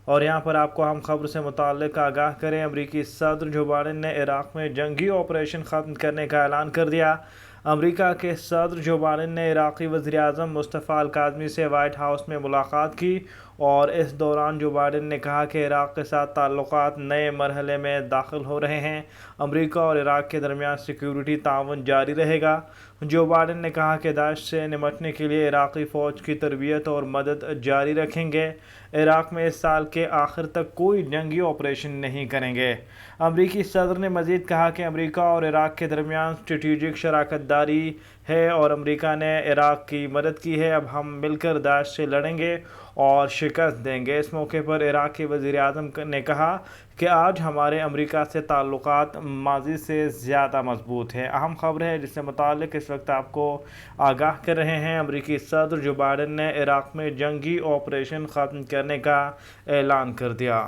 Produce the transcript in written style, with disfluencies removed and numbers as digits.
اور یہاں پر آپ کو اہم خبر سے متعلق آگاہ کریں۔ امریکی صدر جو بائیڈن نے عراق میں جنگی آپریشن ختم کرنے کا اعلان کر دیا۔ امریکہ کے صدر جو بائیڈن نے عراقی وزیر اعظم مصطفیٰ الکاظمی سے وائٹ ہاؤس میں ملاقات کی، اور اس دوران جو بائیڈن نے کہا کہ عراق کے ساتھ تعلقات نئے مرحلے میں داخل ہو رہے ہیں۔ امریکہ اور عراق کے درمیان سیکیورٹی تعاون جاری رہے گا۔ جو بائیڈن نے کہا کہ داعش سے نمٹنے کے لیے عراقی فوج کی تربیت اور مدد جاری رکھیں گے۔ عراق میں اس سال کے آخر تک کوئی جنگی آپریشن نہیں کریں گے۔ امریکی صدر نے مزید کہا کہ امریکہ اور عراق کے درمیان اسٹریٹجک شراکت داری ہے اور امریکہ نے عراق کی مدد کی ہے۔ اب ہم مل کر داعش سے لڑیں گے اور شکست دیں گے۔ اس موقع پر عراق کے وزیر اعظم نے کہا کہ آج ہمارے امریکہ سے تعلقات ماضی سے زیادہ مضبوط ہیں۔ اہم خبر ہے جس سے متعلق اس وقت آپ کو آگاہ کر رہے ہیں۔ امریکی صدر جو بائیڈن نے عراق میں جنگی آپریشن ختم کرنے کا اعلان کر دیا۔